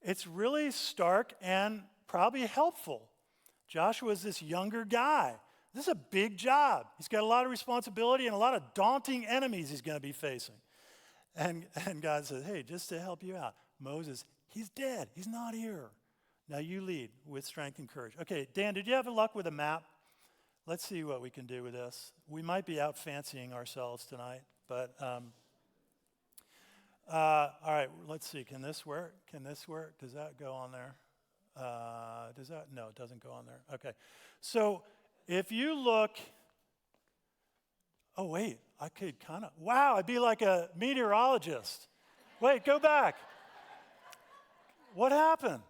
A: It's really stark and probably helpful. Joshua is this younger guy. This is a big job. He's got a lot of responsibility and a lot of daunting enemies he's going to be facing. And God says, hey, just to help you out, Moses, he's dead. He's not here. Now you lead with strength and courage. Okay, Dan, did you have luck with a map? Let's see what we can do with this. We might be out fancying ourselves tonight, but all right, let's see. Can this work? Can this work? Does that go on there? Does that? No, it doesn't go on there. Okay. So if you look, oh, wait, I could kind of, wow, I'd be like a meteorologist. Wait, go back. What happened?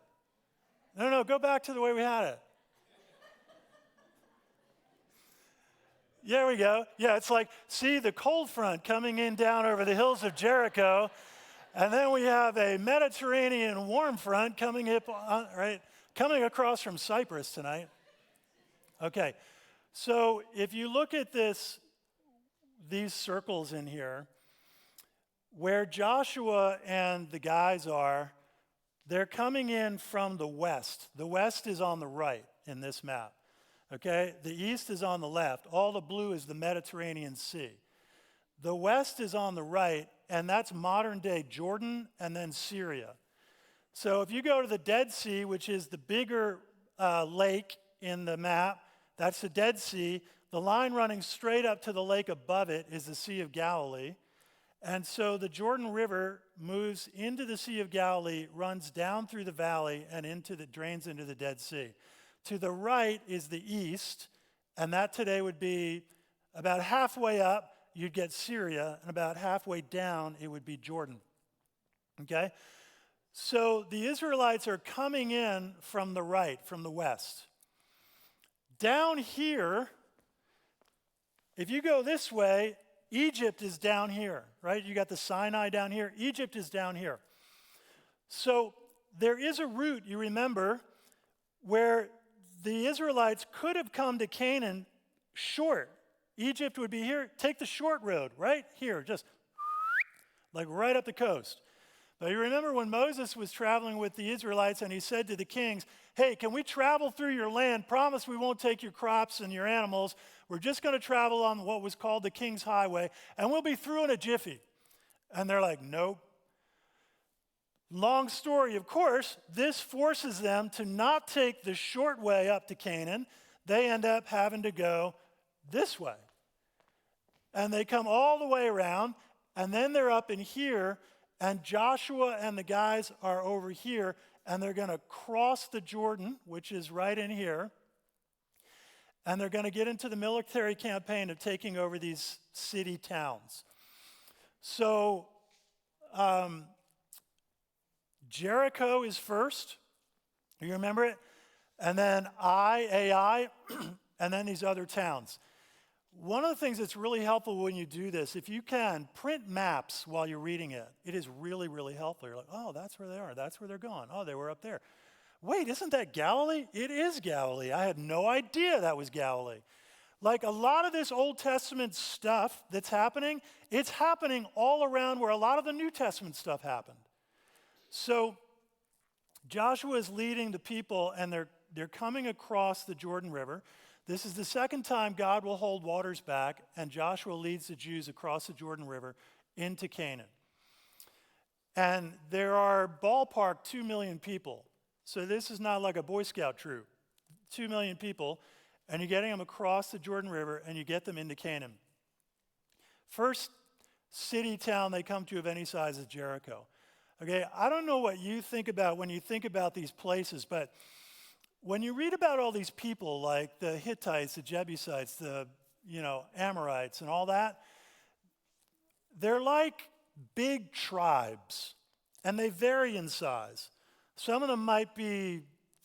A: No, go back to the way we had it. There we go. Yeah, it's like, see the cold front coming in down over the hills of Jericho, and then we have a Mediterranean warm front coming coming across from Cyprus tonight. Okay, so if you look at these circles in here, where Joshua and the guys are, they're coming in from the west. The west is on the right in this map. Okay, the east is on the left. All the blue is the Mediterranean Sea. The west is on the right, and that's modern-day Jordan and then Syria. So if you go to the Dead Sea, which is the bigger lake in the map, that's the Dead Sea. The line running straight up to the lake above it is the Sea of Galilee. And so the Jordan River moves into the Sea of Galilee, runs down through the valley, and drains into the Dead Sea. To the right is the east, and that today would be about halfway up, you'd get Syria, and about halfway down, it would be Jordan. Okay? So the Israelites are coming in from the right, from the west. Down here, if you go this way, Egypt is down here, right? You got the Sinai down here. Egypt is down here. So there is a route, you remember, where the Israelites could have come to Canaan short. Egypt would be here. Take the short road right here, just like right up the coast. But you remember when Moses was traveling with the Israelites and he said to the kings, hey, can we travel through your land? Promise we won't take your crops and your animals. We're just going to travel on what was called the King's Highway, and we'll be through in a jiffy. And they're like, nope. Long story, of course, this forces them to not take the short way up to Canaan. They end up having to go this way. And they come all the way around, and then they're up in here, and Joshua and the guys are over here, and they're going to cross the Jordan, which is right in here, and they're going to get into the military campaign of taking over these city towns. So, Jericho is first. You remember it? And then Ai, and then these other towns. One of the things that's really helpful when you do this, if you can, print maps while you're reading it. It is really, really helpful. You're like, oh, that's where they are. That's where they're going. Oh, they were up there. Wait, isn't that Galilee? It is Galilee. I had no idea that was Galilee. Like a lot of this Old Testament stuff that's happening, it's happening all around where a lot of the New Testament stuff happened. So Joshua is leading the people, and they're coming across the Jordan River. This is the second time God will hold waters back, and Joshua leads the Jews across the Jordan River into Canaan. And there are ballpark 2 million people. So this is not like a Boy Scout troop. 2 million people, and you're getting them across the Jordan River, and you get them into Canaan. First city, town they come to of any size is Jericho. Okay, I don't know what you think about when you think about these places, but when you read about all these people, like the Hittites, the Jebusites, the Amorites, and all that, they're like big tribes, and they vary in size. Some of them might be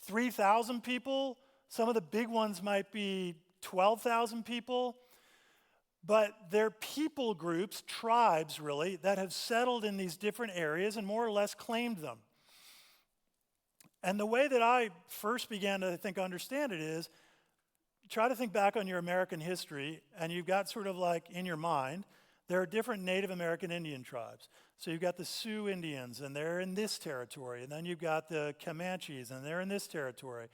A: 3,000 people. Some of the big ones might be 12,000 people. But they're people groups, tribes really, that have settled in these different areas and more or less claimed them. And the way that I first began to understand it is, try to think back on your American history, and you've got sort of like in your mind, there are different Native American Indian tribes. So you've got the Sioux Indians, and they're in this territory. And then you've got the Comanches, and they're in this territory.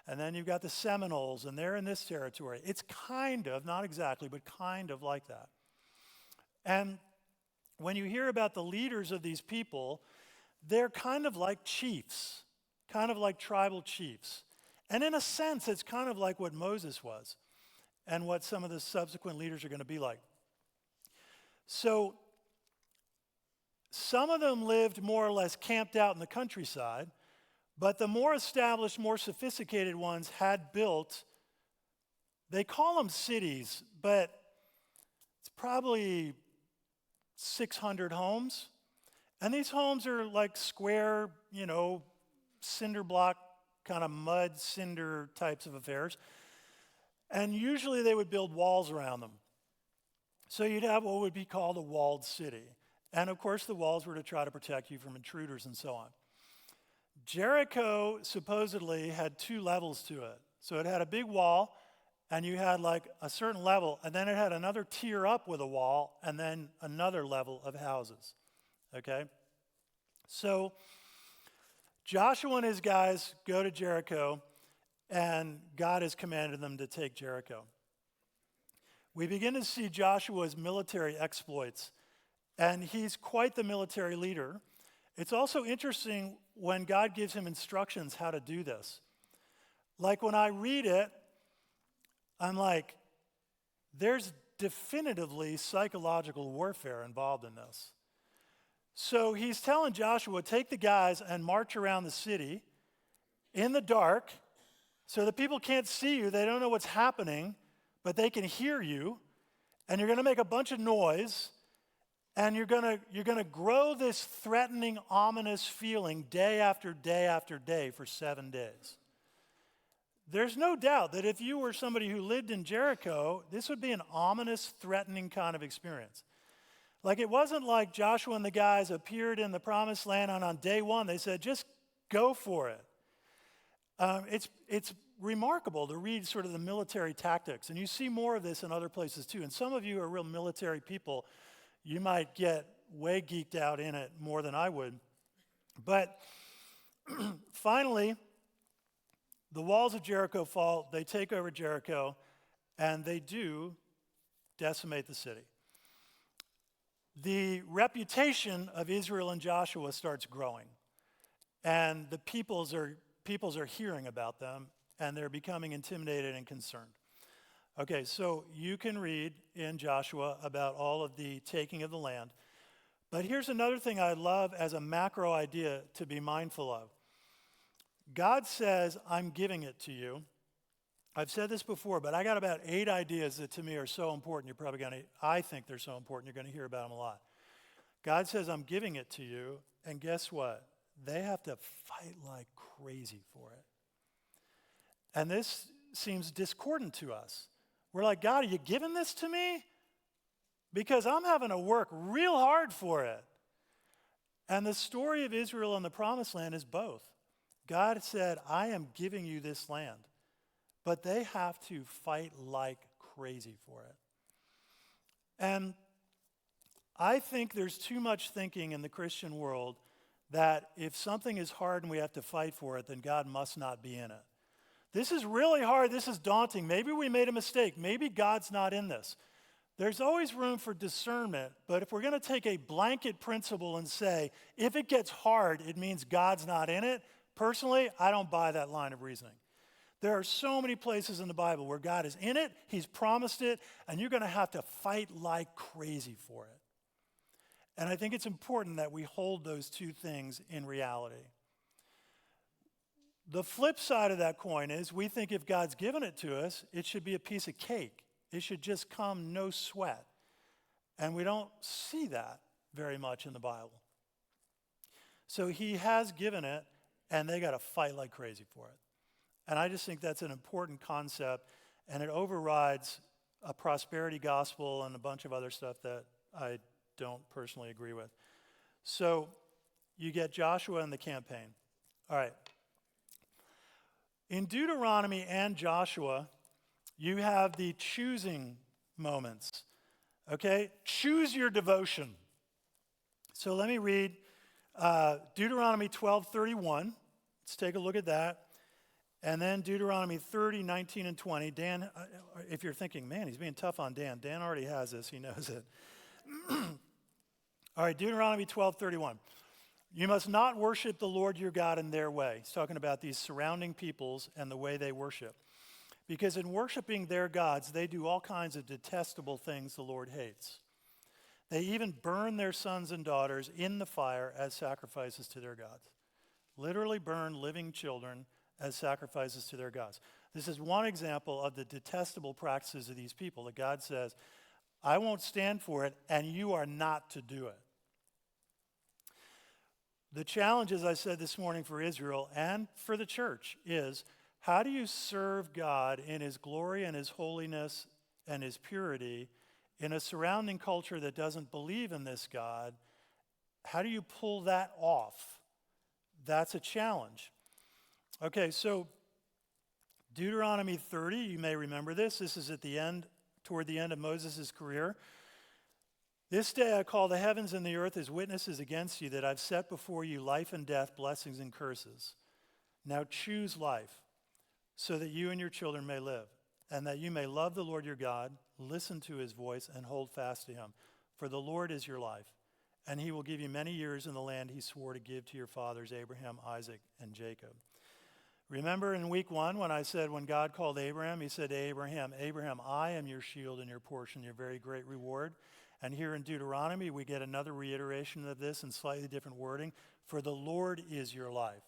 A: And then you've got the Seminoles, and they're in this territory. It's kind of, not exactly, but kind of like that. And when you hear about the leaders of these people, they're kind of like chiefs, kind of like tribal chiefs. And in a sense, it's kind of like what Moses was and what some of the subsequent leaders are going to be like. So some of them lived more or less camped out in the countryside, but the more established, more sophisticated ones had built, they call them cities, but it's probably 600 homes. And these homes are like square, cinder block, kind of mud, cinder types of affairs. And usually they would build walls around them. So you'd have what would be called a walled city. And of course, the walls were to try to protect you from intruders and so on. Jericho supposedly had 2 levels to it. So it had a big wall, and you had like a certain level, and then it had another tier up with a wall, and then another level of houses. Okay? So Joshua and his guys go to Jericho, and God has commanded them to take Jericho. We begin to see Joshua's military exploits, and he's quite the military leader. It's also interesting when God gives him instructions how to do this. Like when I read it, I'm like, there's definitively psychological warfare involved in this. So he's telling Joshua, take the guys and march around the city in the dark so that people can't see you. They don't know what's happening, but they can hear you. And you're going to make a bunch of noise. And you're going to grow this threatening, ominous feeling day after day after day for 7 days. There's no doubt that if you were somebody who lived in Jericho, this would be an ominous, threatening kind of experience. Like it wasn't like Joshua and the guys appeared in the promised land and on day 1 they said, just go for it. It's remarkable to read sort of the military tactics. And you see more of this in other places too. And some of you are real military people. You might get way geeked out in it more than I would. But finally, the walls of Jericho fall. They take over Jericho, and they do decimate the city. The reputation of Israel and Joshua starts growing, and the peoples are hearing about them, and they're becoming intimidated and concerned. Okay, so you can read in Joshua about all of the taking of the land. But here's another thing I love as a macro idea to be mindful of. God says, I'm giving it to you. I've said this before, but I got about 8 ideas that to me are so important. I think they're so important, you're going to hear about them a lot. God says, I'm giving it to you, and guess what? They have to fight like crazy for it. And this seems discordant to us. We're like, God, are you giving this to me? Because I'm having to work real hard for it. And the story of Israel and the promised land is both. God said, I am giving you this land. But they have to fight like crazy for it. And I think there's too much thinking in the Christian world that if something is hard and we have to fight for it, then God must not be in it. This is really hard. This is daunting. Maybe we made a mistake. Maybe God's not in this. There's always room for discernment, but if we're going to take a blanket principle and say, if it gets hard, it means God's not in it, personally, I don't buy that line of reasoning. There are so many places in the Bible where God is in it, he's promised it, and you're going to have to fight like crazy for it. And I think it's important that we hold those two things in reality. The flip side of that coin is we think if God's given it to us, it should be a piece of cake. It should just come no sweat. And we don't see that very much in the Bible. So he has given it, and they got to fight like crazy for it. And I just think that's an important concept, and it overrides a prosperity gospel and a bunch of other stuff that I don't personally agree with. So you get Joshua and the campaign. All right. In Deuteronomy and Joshua, you have the choosing moments. Okay? Choose your devotion. So let me read Deuteronomy 12:31. Let's take a look at that. And then Deuteronomy 30:19 and 20. Dan, if you're thinking, man, he's being tough on Dan. Dan already has this. He knows it. All right, Deuteronomy 12:31. You must not worship the Lord your God in their way. He's talking about these surrounding peoples and the way they worship. Because in worshiping their gods, they do all kinds of detestable things the Lord hates. They even burn their sons and daughters in the fire as sacrifices to their gods. Literally burn living children as sacrifices to their gods. This is one example of the detestable practices of these people that God says, I won't stand for it, and you are not to do it. The challenge, as I said this morning, for Israel and for the church is, how do you serve God in his glory and his holiness and his purity in a surrounding culture that doesn't believe in this God? How do you pull that off? That's a challenge. Okay, so Deuteronomy 30, you may remember this. This is at the end, toward the end of Moses' career. This day I call the heavens and the earth as witnesses against you that I've set before you life and death, blessings and curses. Now choose life so that you and your children may live, and that you may love the Lord your God, listen to his voice, and hold fast to him. For the Lord is your life, and he will give you many years in the land he swore to give to your fathers, Abraham, Isaac, and Jacob. Remember in week 1 when I said when God called Abraham, he said to Abraham, Abraham, I am your shield and your portion, your very great reward. And here in Deuteronomy, we get another reiteration of this in slightly different wording. For the Lord is your life.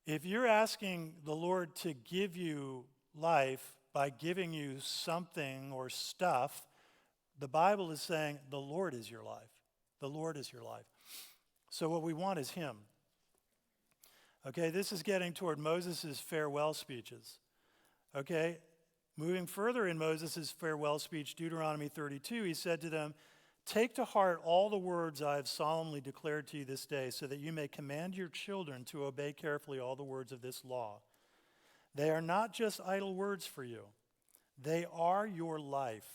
A: If you're asking the Lord to give you life by giving you something or stuff, the Bible is saying the Lord is your life. The Lord is your life. So what we want is him. Okay, this is getting toward Moses' farewell speeches. Okay, moving further in Moses' farewell speech, Deuteronomy 32, he said to them, take to heart all the words I have solemnly declared to you this day, so that you may command your children to obey carefully all the words of this law. They are not just idle words for you. They are your life.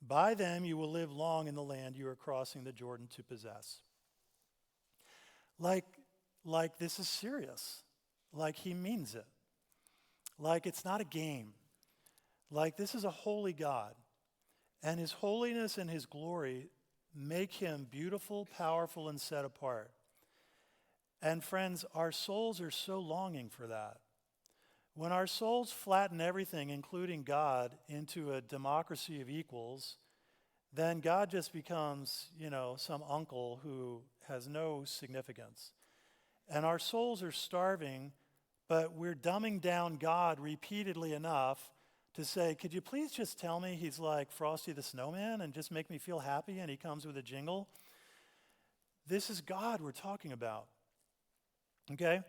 A: By them you will live long in the land you are crossing the Jordan to possess. Like this is serious. Like he means it. Like it's not a game. Like this is a holy God. And his holiness and his glory make him beautiful, powerful, and set apart. And friends, our souls are so longing for that. When our souls flatten everything, including God, into a democracy of equals, then God just becomes, some uncle who has no significance. And our souls are starving, but we're dumbing down God repeatedly enough to say, could you please just tell me he's like Frosty the Snowman and just make me feel happy and he comes with a jingle? This is God we're talking about. Okay?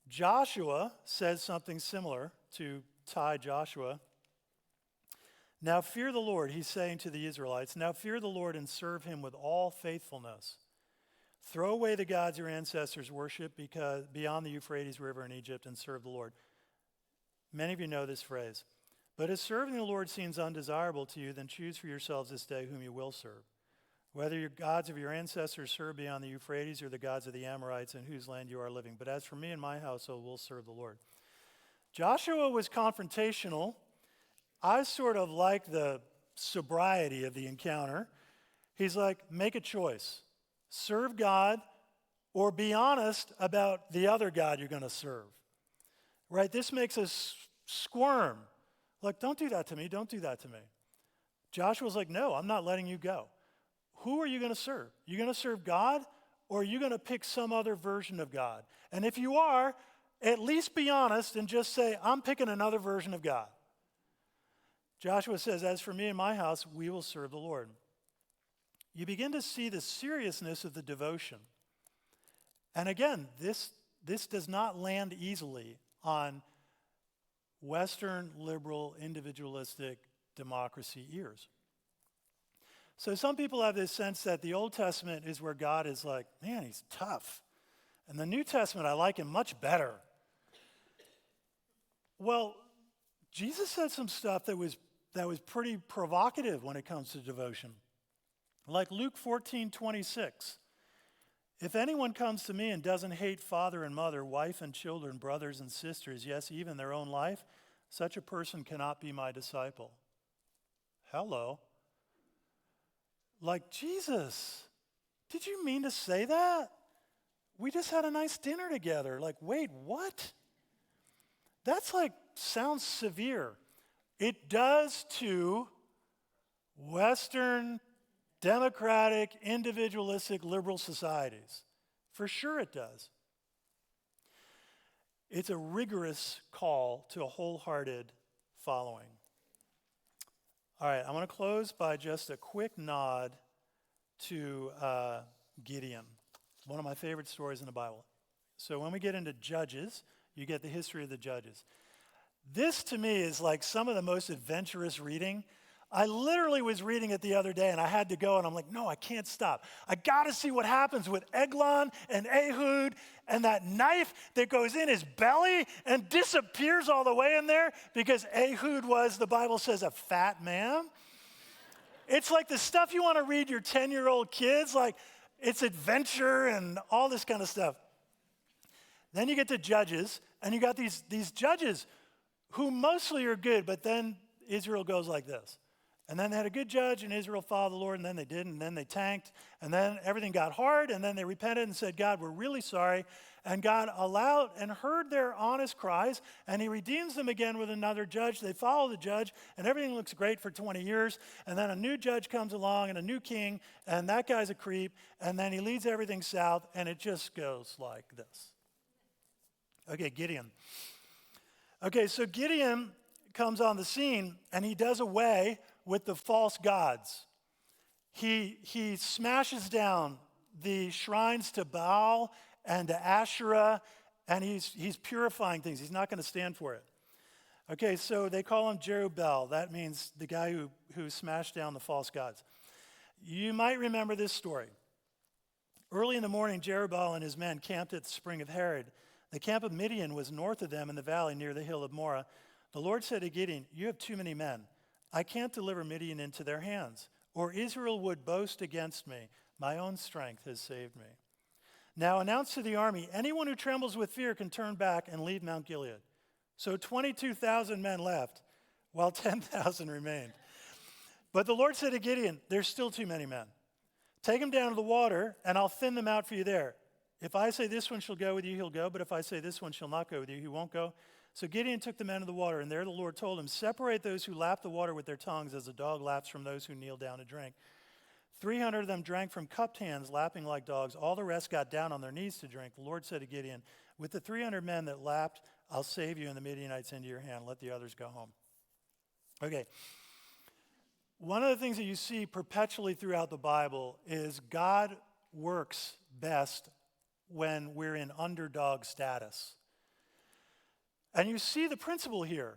A: Joshua says something similar to tie Joshua. Now fear the Lord, he's saying to the Israelites, now fear the Lord and serve him with all faithfulness. Throw away the gods your ancestors worship beyond the Euphrates River in Egypt and serve the Lord. Many of you know this phrase. But if serving the Lord seems undesirable to you, then choose for yourselves this day whom you will serve. whether your gods of your ancestors served beyond the Euphrates or the gods of the Amorites in whose land you are living. But as for me and my household, we'll serve the Lord. Joshua was confrontational. I sort of like the sobriety of the encounter. He's like, make a choice. Serve God or be honest about the other God you're going to serve. Right? This makes us squirm. Like, don't do that to me. Don't do that to me. Joshua's like, no, I'm not letting you go. Who are you going to serve? You going to serve God or are you going to pick some other version of God? And if you are, at least be honest and just say, I'm picking another version of God. Joshua says, as for me and my house, we will serve the Lord. You begin to see the seriousness of the devotion. And again, this does not land easily on Western liberal individualistic democracy ears. So some people have this sense that the Old Testament is where God is like, man, he's tough. And the New Testament, I like him much better. Well, Jesus said some stuff that was pretty provocative when it comes to devotion. Like Luke 14:26. If anyone comes to me and doesn't hate father and mother, wife and children, brothers and sisters, yes, even their own life, such a person cannot be my disciple. Hello. Like, Jesus, did you mean to say that? We just had a nice dinner together. Like, wait, what? That's like, sounds severe. It does to Western democratic, individualistic, liberal societies. For sure it does. It's a rigorous call to a wholehearted following. All right, I want to close by just a quick nod to Gideon, one of my favorite stories in the Bible. So when we get into Judges, you get the history of the Judges. This, to me, is like some of the most adventurous reading. I literally was reading it the other day, and I had to go, and I'm like, no, I can't stop. I got to see what happens with Eglon and Ehud and that knife that goes in his belly and disappears all the way in there because Ehud was, the Bible says, a fat man. It's like the stuff you want to read your 10-year-old kids, like it's adventure and all this kind of stuff. Then you get to Judges, and you got these judges who mostly are good, but then Israel goes like this. And then they had a good judge, and Israel followed the Lord, and then they didn't, and then they tanked, and then everything got hard, and then they repented and said, God, we're really sorry. And God allowed and heard their honest cries, and he redeems them again with another judge. They follow the judge, and everything looks great for 20 years, and then a new judge comes along, and a new king, and that guy's a creep, and then he leads everything south, and it just goes like this. Okay, Gideon. Okay, so Gideon comes on the scene, and he does away with the false gods. He smashes down the shrines to Baal and to Asherah, and he's purifying things. He's not going to stand for it. Okay, so they call him Jerubbaal. That means the guy who smashed down the false gods. You might remember this story. Early in the morning, Jerubbaal and his men camped at the spring of Harod. The camp of Midian was north of them in the valley near the hill of Moreh. The Lord said to Gideon, you have too many men. I can't deliver Midian into their hands, or Israel would boast against me. My own strength has saved me. Now announce to the army, anyone who trembles with fear can turn back and leave Mount Gilead. So 22,000 men left, while 10,000 remained. But the Lord said to Gideon, there's still too many men. Take them down to the water, and I'll thin them out for you there. If I say this one shall go with you, he'll go. But if I say this one shall not go with you, he won't go. So Gideon took the men to the water, and there the Lord told him, separate those who lap the water with their tongues as a dog laps from those who kneel down to drink. 300 of them drank from cupped hands, lapping like dogs. All the rest got down on their knees to drink. The Lord said to Gideon, with the 300 men that lapped, I'll save you and the Midianites into your hand. Let the others go home. Okay. One of the things that you see perpetually throughout the Bible is God works best when we're in underdog status. And you see the principle here.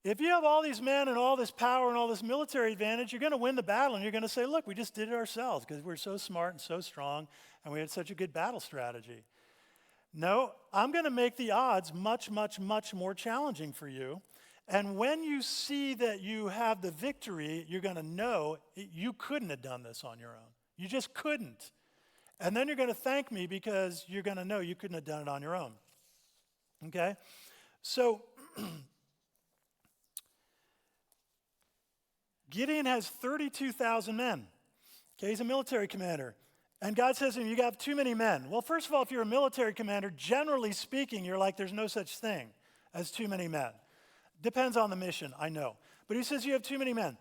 A: If you have all these men and all this power and all this military advantage, you're going to win the battle, and you're going to say, look, we just did it ourselves because we're so smart and so strong, and we had such a good battle strategy. No, I'm going to make the odds much, much, much more challenging for you. And when you see that you have the victory, you're going to know you couldn't have done this on your own. You just couldn't. And then you're going to thank me because you're going to know you couldn't have done it on your own. Okay? So, Gideon has 32,000 men. Okay, he's a military commander. And God says to him, you got too many men. Well, first of all, if you're a military commander, generally speaking, you're like, there's no such thing as too many men. Depends on the mission, I know. But he says you have too many men.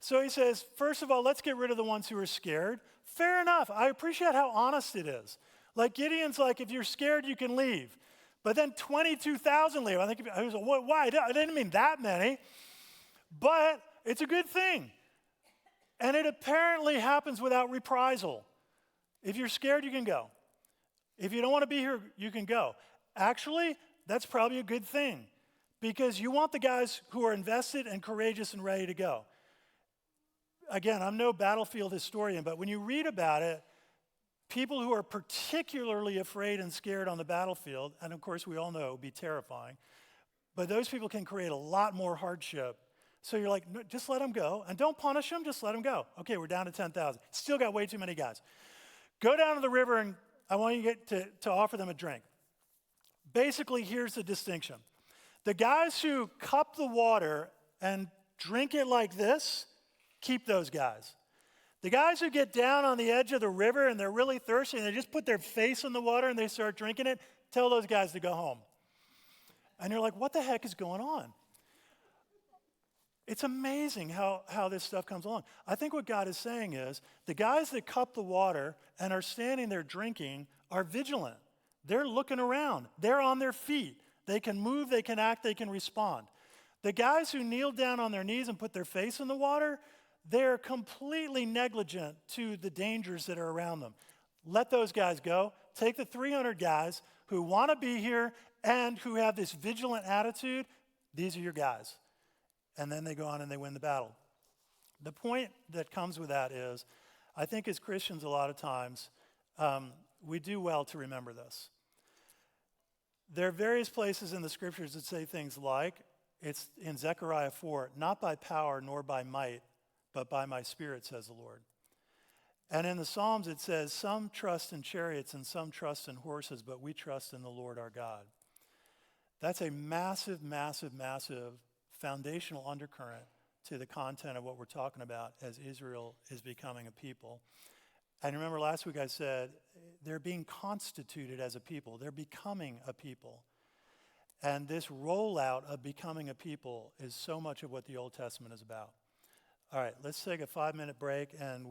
A: So he says, first of all, let's get rid of the ones who are scared. Fair enough. I appreciate how honest it is. Like Gideon's like, if you're scared, you can leave. But then 22,000 leave. I think, I was like, why? I didn't mean that many. But it's a good thing. And it apparently happens without reprisal. If you're scared, you can go. If you don't want to be here, you can go. Actually, that's probably a good thing because you want the guys who are invested and courageous and ready to go. Again, I'm no battlefield historian, but when you read about it, people who are particularly afraid and scared on the battlefield, and of course we all know it would be terrifying, but those people can create a lot more hardship. So you're like, no, just let them go, and don't punish them, just let them go. Okay, we're down to 10,000. Still got way too many guys. Go down to the river, and I want you to offer them a drink. Basically, here's the distinction. The guys who cup the water and drink it like this, keep those guys. The guys who get down on the edge of the river and they're really thirsty and they just put their face in the water and they start drinking it, tell those guys to go home. And you're like, what the heck is going on? It's amazing how this stuff comes along. I think what God is saying is the guys that cup the water and are standing there drinking are vigilant. They're looking around. They're on their feet. They can move, they can act, they can respond. The guys who kneel down on their knees and put their face in the water, they're completely negligent to the dangers that are around them. Let those guys go. Take the 300 guys who want to be here and who have this vigilant attitude. These are your guys. And then they go on and they win the battle. The point that comes with that is, I think as Christians a lot of times, we do well to remember this. There are various places in the scriptures that say things like, it's in Zechariah 4, not by power nor by might, but by my spirit, says the Lord. And in the Psalms it says, some trust in chariots and some trust in horses, but we trust in the Lord our God. That's a massive, massive, massive foundational undercurrent to the content of what we're talking about as Israel is becoming a people. And remember last week I said, they're being constituted as a people. They're becoming a people. And this rollout of becoming a people is so much of what the Old Testament is about. All right, let's take a 5-minute break and we